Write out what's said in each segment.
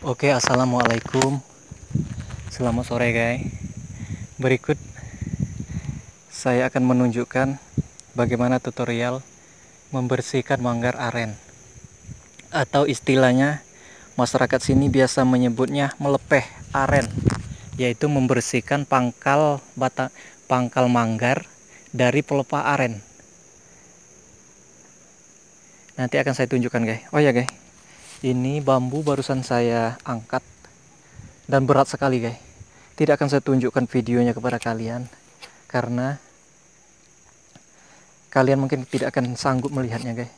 Oke, assalamualaikum. Selamat sore, guys. Berikut saya akan menunjukkan bagaimana tutorial membersihkan manggar aren, atau istilahnya masyarakat sini biasa menyebutnya melepeh aren, yaitu membersihkan pangkal manggar dari pelepah aren. Nanti akan saya tunjukkan, guys. Oh ya, guys, ini bambu barusan saya angkat dan berat sekali, guys. Tidak akan saya tunjukkan videonya kepada kalian karena kalian mungkin tidak akan sanggup melihatnya, guys.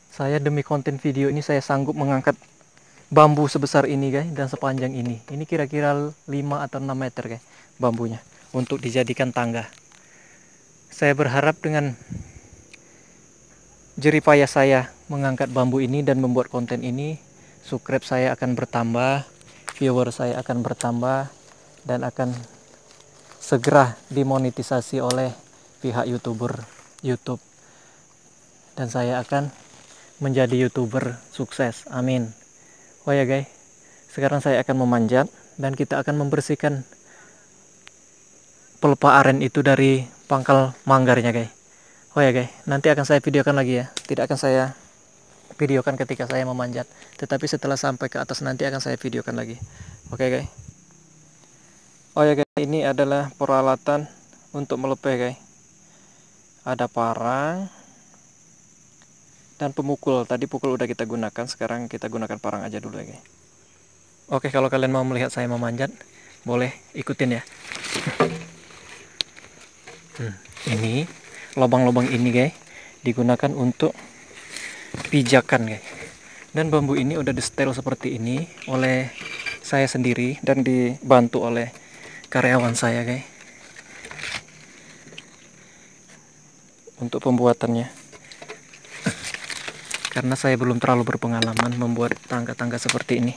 Saya demi konten video ini saya sanggup mengangkat bambu sebesar ini, guys, dan sepanjang ini. Ini kira-kira 5 atau 6 meter, guys, bambunya untuk dijadikan tangga. Saya berharap dengan jeripayah saya mengangkat bambu ini dan membuat konten ini, subscribe saya akan bertambah, viewer saya akan bertambah, dan akan segera dimonetisasi oleh pihak YouTube, dan saya akan menjadi YouTuber sukses. Amin. Oh ya, guys, sekarang saya akan memanjat dan kita akan membersihkan pelepah aren itu dari pangkal manggarnya, guys. Oh ya, guys, nanti akan saya videokan lagi ya. Tidak akan saya videokan ketika saya memanjat, tetapi setelah sampai ke atas nanti akan saya videokan lagi. Oke, guys. Oh ya, guys, ini adalah peralatan untuk melepeh, guys. Ada parang dan pemukul. Tadi pukul udah kita gunakan, sekarang kita gunakan parang aja dulu ya, guys. Oke, kalau kalian mau melihat saya memanjat, boleh ikutin ya. Ini lubang-lubang ini, guys, digunakan untuk pijakan, guys. Dan bambu ini udah di setel seperti ini oleh saya sendiri dan dibantu oleh karyawan saya, guys, untuk pembuatannya. Karena saya belum terlalu berpengalaman membuat tangga-tangga seperti ini,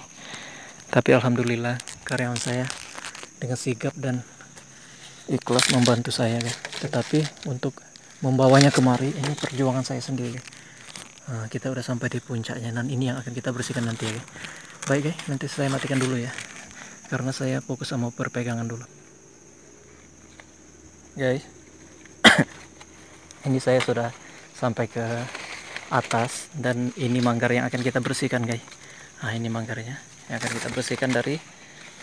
tapi alhamdulillah karyawan saya dengan sigap dan ikhlas membantu saya, guys. Tetapi untuk membawanya kemari ini perjuangan saya sendiri. Nah, kita udah sampai di puncaknya dan ini yang akan kita bersihkan nanti ya, guys. Baik, guys, nanti saya matikan dulu ya, karena saya fokus sama perpegangan dulu, guys. Ini saya sudah sampai ke atas dan ini manggar yang akan kita bersihkan, guys. Nah, ini manggarnya yang akan kita bersihkan dari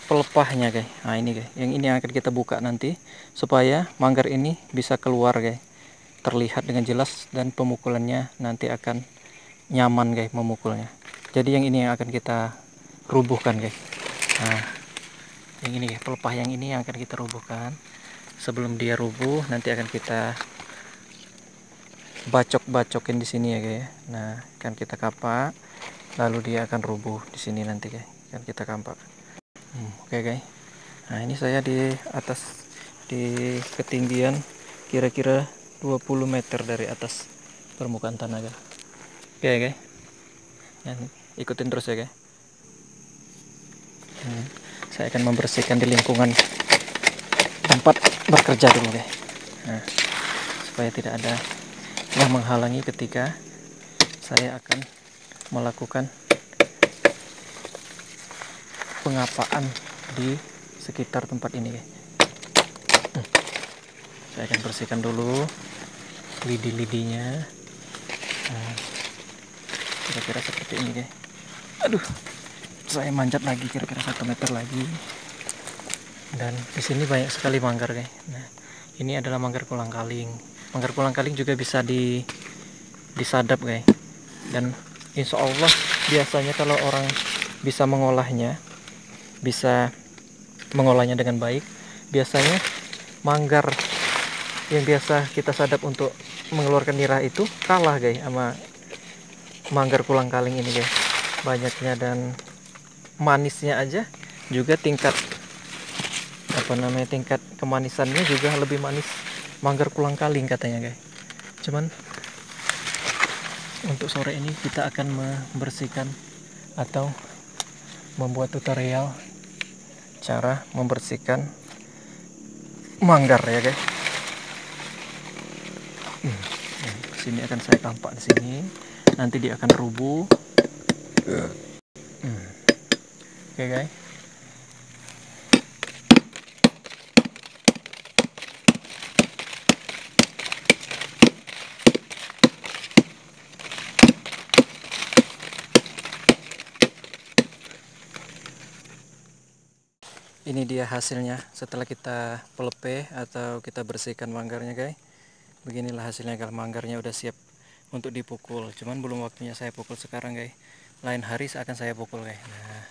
pelepahnya, guys. Nah, ini, guys, yang ini yang akan kita buka nanti supaya manggar ini bisa keluar, guys, terlihat dengan jelas, dan pemukulannya nanti akan nyaman, guys, memukulnya. Jadi yang ini yang akan kita rubuhkan, guys. Nah, yang ini, guys, pelepah yang ini yang akan kita rubuhkan. Sebelum dia rubuh nanti akan kita bacok-bacokin di sini ya, guys. Nah, akan kita kapak, lalu dia akan rubuh di sini nanti, guys. Akan kita kampak. Oke, guys. Nah, ini saya di atas, di ketinggian kira-kira 20 meter dari atas permukaan tanah, guys. Oke, guys. Dan ikutin terus ya, guys. Saya akan membersihkan di lingkungan tempat bekerja dulu, guys. Nah, supaya tidak ada yang menghalangi ketika saya akan melakukan pengapaan di sekitar tempat ini, guys. Saya akan bersihkan dulu lidi-lidinya. Nah, kira-kira seperti ini, guys. Aduh, saya manjat lagi kira-kira 1 meter lagi. Dan di sini banyak sekali manggar, guys. Nah, ini adalah manggar kolang-kaling. Manggar kolang-kaling juga bisa disadap, guys. Dan insya Allah biasanya kalau orang bisa mengolahnya dengan baik, biasanya manggar yang biasa kita sadap untuk mengeluarkan nirah itu kalah, guys, sama manggar kolang-kaling ini, guys. Banyaknya dan manisnya aja juga tingkat kemanisannya juga lebih manis manggar kolang-kaling katanya, guys. Cuman untuk sore ini kita akan membersihkan atau membuat tutorial cara membersihkan manggar ya, guys. Sini akan saya tampak di sini, nanti dia akan rubuh. Oke guys. Ini dia hasilnya setelah kita pelepe atau kita bersihkan manggarnya guys. Beginilah hasilnya kalau manggarnya udah siap untuk dipukul. Cuman belum waktunya saya pukul sekarang guys. Lain hari akan saya pukul guys. Nah,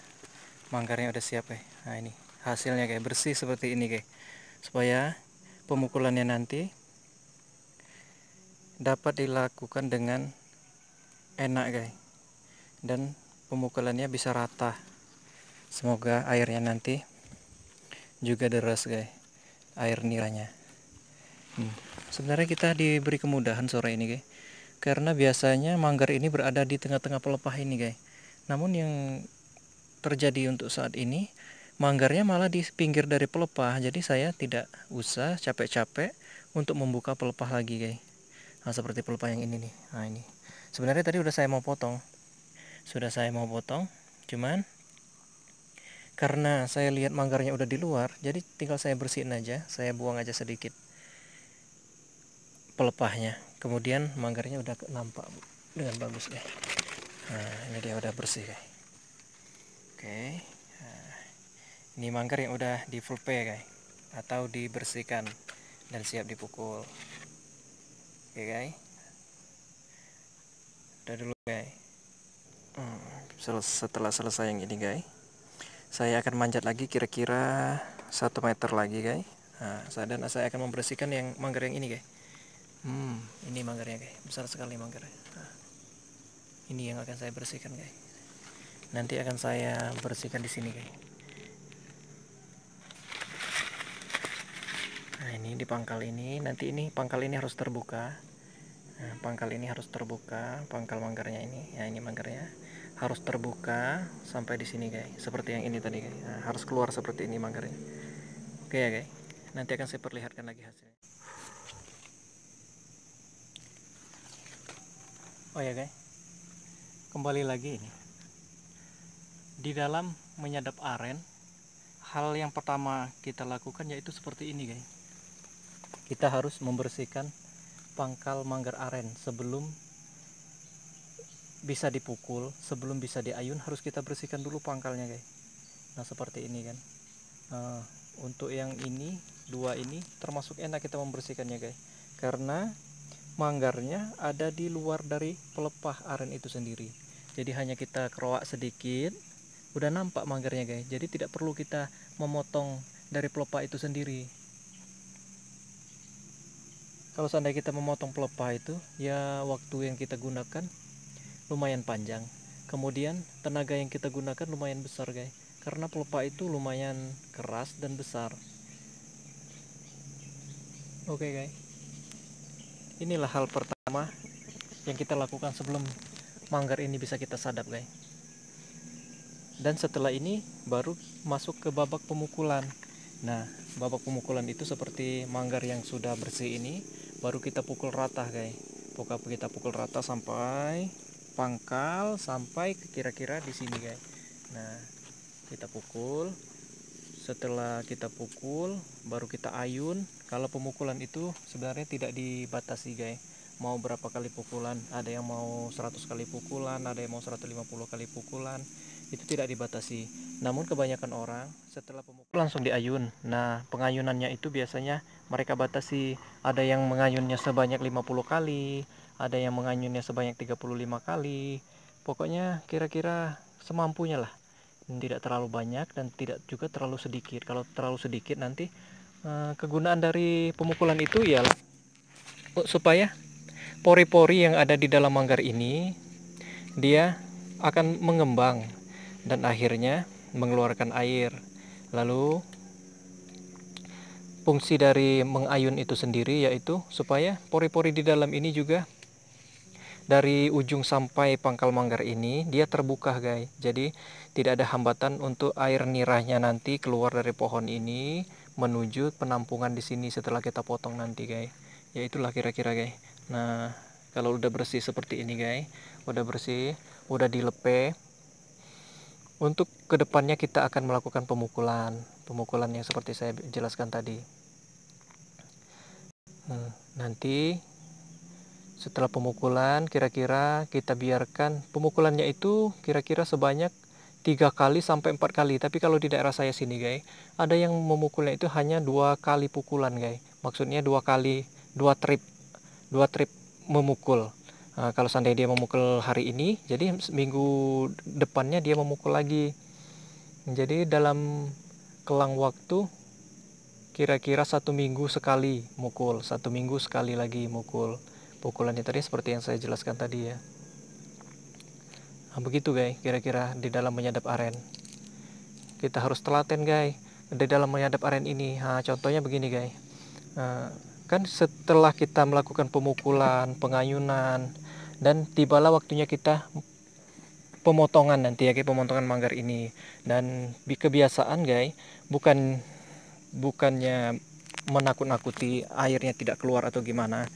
manggarnya udah siap guys. Nah ini hasilnya guys, bersih seperti ini guys. Supaya pemukulannya nanti dapat dilakukan dengan enak guys. Dan pemukulannya bisa rata. Semoga airnya nanti juga deras guys, air niranya. Sebenarnya kita diberi kemudahan sore ini guys, karena biasanya manggar ini berada di tengah-tengah pelepah ini guys. Namun yang terjadi untuk saat ini, manggarnya malah di pinggir dari pelepah. Jadi saya tidak usah capek-capek untuk membuka pelepah lagi guys. Nah seperti pelepah yang ini nih. Nah ini sebenarnya tadi udah saya mau potong, cuman karena saya lihat manggarnya udah di luar, jadi tinggal saya bersihin aja, saya buang aja sedikit pelepahnya. Kemudian manggarnya udah nampak dengan bagus guys. Nah ini dia udah bersih guys. Oke, nah, ini manggar yang udah di pulpe guys, atau dibersihkan dan siap dipukul. Oke guys, udah dulu guys. Setelah selesai yang ini guys, saya akan manjat lagi kira-kira 1 meter lagi guys. Nah, dan saya akan membersihkan yang manggar yang ini guys. Ini manggarnya guys, besar sekali manggarnya. Nah, ini yang akan saya bersihkan guys. Nanti akan saya bersihkan di sini guys. Nah ini di pangkal ini, nanti ini pangkal ini harus terbuka. Nah, pangkal ini harus terbuka, pangkal manggarnya ini. Ya ini manggarnya harus terbuka sampai di sini guys, seperti yang ini tadi guys. Nah, harus keluar seperti ini manggarnya. Oke ya guys, nanti akan saya perlihatkan lagi hasilnya. Oh ya guys, kembali lagi ini. Di dalam menyadap aren, hal yang pertama kita lakukan yaitu seperti ini guys. Kita harus membersihkan pangkal manggar aren sebelum bisa dipukul, sebelum bisa diayun harus kita bersihkan dulu pangkalnya guys. Nah seperti ini kan. Untuk yang ini, dua ini termasuk enak kita membersihkannya guys, karena manggarnya ada di luar dari pelepah aren itu sendiri. Jadi hanya kita keroak sedikit, udah nampak manggarnya guys. Jadi tidak perlu kita memotong dari pelepah itu sendiri. Kalau seandainya kita memotong pelepah itu, ya waktu yang kita gunakan lumayan panjang. Kemudian tenaga yang kita gunakan lumayan besar guys, karena pelepah itu lumayan keras dan besar. Oke guys, inilah hal pertama yang kita lakukan sebelum manggar ini bisa kita sadap guys. Dan setelah ini baru masuk ke babak pemukulan. Nah babak pemukulan itu seperti manggar yang sudah bersih ini baru kita pukul rata guys. Kita pukul rata sampai pangkal, sampai kira-kira di sini guys. Nah kita pukul, setelah kita pukul baru kita ayun. Kalau pemukulan itu sebenarnya tidak dibatasi guys, mau berapa kali pukulan, ada yang mau 100 kali pukulan, ada yang mau 150 kali pukulan, itu tidak dibatasi. Namun kebanyakan orang setelah pemukulan langsung diayun. Nah pengayunannya itu biasanya mereka batasi, ada yang mengayunnya sebanyak 50 kali, ada yang mengayunnya sebanyak 35 kali. Pokoknya kira-kira semampunya lah, tidak terlalu banyak dan tidak juga terlalu sedikit. Kalau terlalu sedikit nanti kegunaan dari pemukulan itu ialah supaya pori-pori yang ada di dalam manggar ini dia akan mengembang dan akhirnya mengeluarkan air. Lalu fungsi dari mengayun itu sendiri yaitu supaya pori-pori di dalam ini juga dari ujung sampai pangkal manggar ini dia terbuka guys. Jadi tidak ada hambatan untuk air nirahnya nanti keluar dari pohon ini menuju penampungan di sini setelah kita potong nanti guys. Ya itulah kira-kira guys. Nah kalau udah bersih seperti ini guys, udah bersih, udah dilepe, Untuk kedepannya kita akan melakukan pemukulan yang seperti saya jelaskan tadi. Nanti setelah pemukulan kira-kira kita biarkan pemukulannya itu kira-kira sebanyak 3 kali sampai 4 kali. Tapi kalau di daerah saya sini guys, ada yang memukulnya itu hanya 2 kali pukulan guys. Maksudnya 2 trip memukul. Kalau seandainya dia memukul hari ini, jadi minggu depannya dia memukul lagi. Jadi dalam kelang waktu kira-kira 1 minggu sekali mukul, 1 minggu sekali lagi mukul. Pukulannya tadi seperti yang saya jelaskan tadi ya. Begitu guys, kira-kira di dalam menyadap aren. Kita harus telaten guys di dalam menyadap aren ini. Contohnya begini guys. Kan setelah kita melakukan pemukulan, pengayunan, dan tibalah waktunya kita pemotongan nanti ya, pemotongan manggar ini. Dan kebiasaan guys, bukannya menakut-nakuti airnya tidak keluar atau gimana,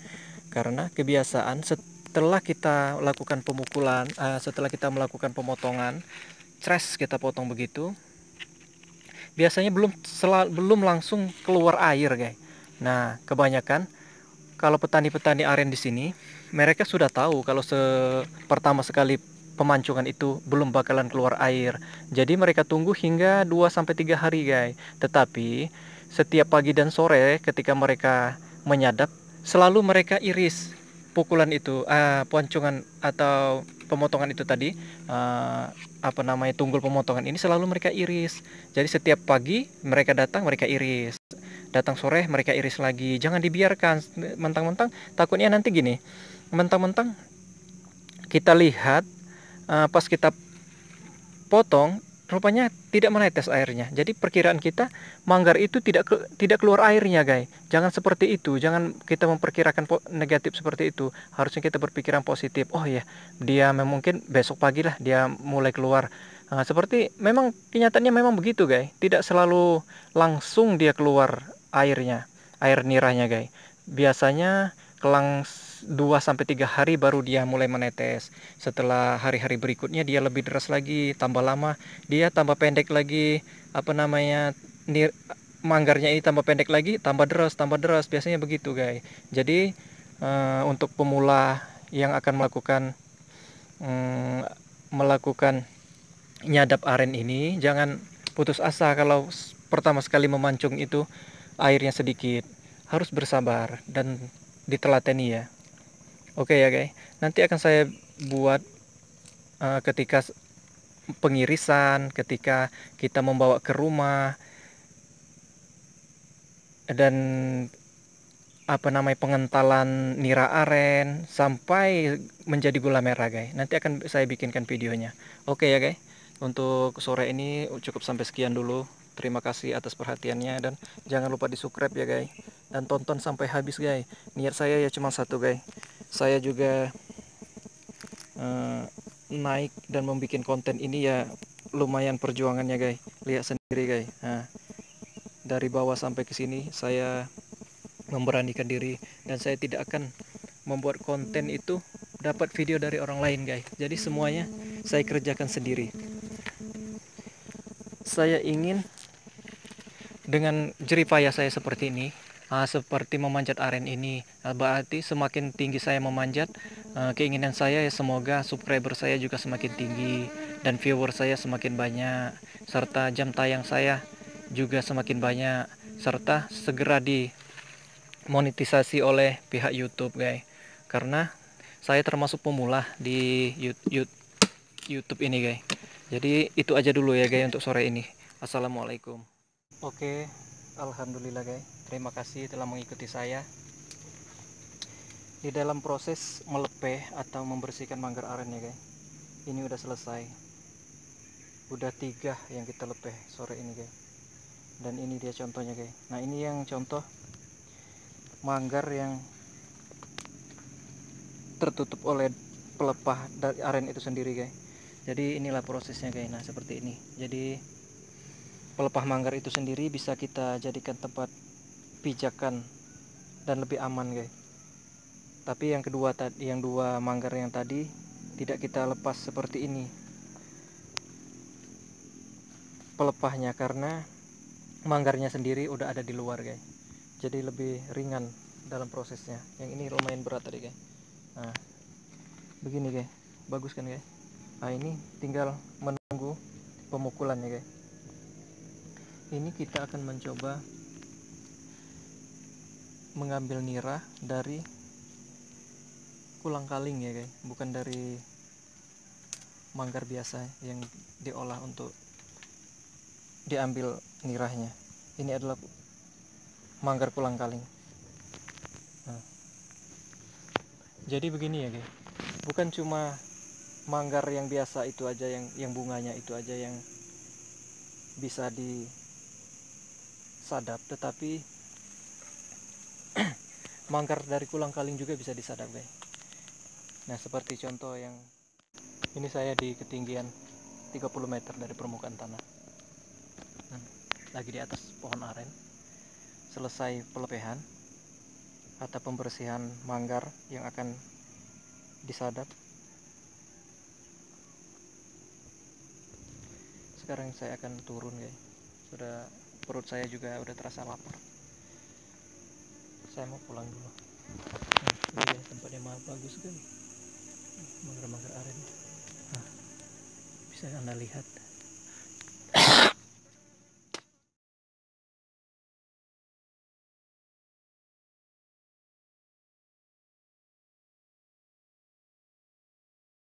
karena kebiasaan setelah kita lakukan pemukulan, setelah kita melakukan pemotongan, kita potong begitu, biasanya belum langsung keluar air guys. Nah kebanyakan kalau petani-petani aren di sini, mereka sudah tahu kalau pertama sekali pemancingan itu belum bakalan keluar air. Jadi mereka tunggu hingga 2-3 hari guys. Tetapi setiap pagi dan sore ketika mereka menyadap, selalu mereka iris pukulan itu, pancungan atau pemotongan itu tadi, tunggul pemotongan ini selalu mereka iris. Jadi setiap pagi mereka datang, mereka iris. Datang sore mereka iris lagi. Jangan dibiarkan mentang-mentang, takutnya nanti gini, mentang-mentang kita lihat pas kita potong rupanya tidak menetes airnya. Jadi perkiraan kita manggar itu tidak keluar airnya guys. Jangan seperti itu. Jangan kita memperkirakan negatif seperti itu. Harusnya kita berpikiran positif. Oh ya, dia mungkin besok pagi lah dia mulai keluar. Seperti memang kenyataannya memang begitu guys. Tidak selalu langsung dia keluar airnya, air nirahnya guys. Biasanya kelang 2-3 hari baru dia mulai menetes. Setelah hari-hari berikutnya dia lebih deras lagi, tambah lama dia tambah pendek lagi, manggarnya ini tambah pendek lagi, tambah deras, biasanya begitu guys. Jadi untuk pemula yang akan melakukan nyadap aren ini, jangan putus asa kalau pertama sekali memancung itu airnya sedikit. Harus bersabar dan ditelateni ya. Oke ya guys, nanti akan saya buat ketika pengirisan, ketika kita membawa ke rumah, dan pengentalan nira aren sampai menjadi gula merah guys. Nanti akan saya bikinkan videonya. Oke ya guys, untuk sore ini cukup sampai sekian dulu. Terima kasih atas perhatiannya dan jangan lupa di subscribe ya guys, dan tonton sampai habis guys. Niat saya ya cuma satu guys, saya juga naik dan membuat konten ini ya lumayan perjuangannya guys. Lihat sendiri guys. Dari bawah sampai ke sini saya memberanikan diri, dan saya tidak akan membuat konten itu dapat video dari orang lain guys. Jadi semuanya saya kerjakan sendiri. Saya ingin dengan jeripaya saya seperti ini, seperti memanjat aren ini, berarti semakin tinggi saya memanjat, keinginan saya ya semoga subscriber saya juga semakin tinggi dan viewer saya semakin banyak, serta jam tayang saya juga semakin banyak, serta segera dimonetisasi oleh pihak YouTube guys. Karena saya termasuk pemula di YouTube ini guys. Jadi itu aja dulu ya guys untuk sore ini. Assalamualaikum. Oke, alhamdulillah guys. Terima kasih telah mengikuti saya di dalam proses melepeh atau membersihkan manggar aren ya guys. Ini udah selesai. Udah 3 yang kita lepeh sore ini guys. Dan ini dia contohnya guys. Nah, ini yang contoh manggar yang tertutup oleh pelepah dari aren itu sendiri guys. Jadi inilah prosesnya guys. Nah, seperti ini. Jadi pelepah manggar itu sendiri bisa kita jadikan tempat pijakan dan lebih aman guys. Tapi yang kedua tadi, yang 2 manggar yang tadi tidak kita lepas seperti ini. pelepahnya, karena manggarnya sendiri udah ada di luar guys, jadi lebih ringan dalam prosesnya. Yang ini lumayan berat tadi guys. Nah begini guys, bagus kan guys. Nah ini tinggal menunggu pemukulannya guys. Ini kita akan mencoba mengambil nira dari kulang kaling ya guys, bukan dari manggar biasa yang diolah untuk diambil nirahnya. Ini adalah manggar kulang kaling. Nah, jadi begini ya guys, bukan cuma manggar yang biasa itu aja, yang bunganya itu aja yang bisa disadap, tetapi manggar dari kulang kaling juga bisa disadap guys. Nah seperti contoh yang ini, saya di ketinggian 30 meter dari permukaan tanah. Lagi di atas pohon aren, selesai pelepehan atau pembersihan manggar yang akan disadap. Sekarang saya akan turun guys, perut saya juga udah terasa lapar. Saya mau pulang dulu. Nah, ini ya tempatnya bagus sekali, manggar-manggar aren. Nah, bisa Anda lihat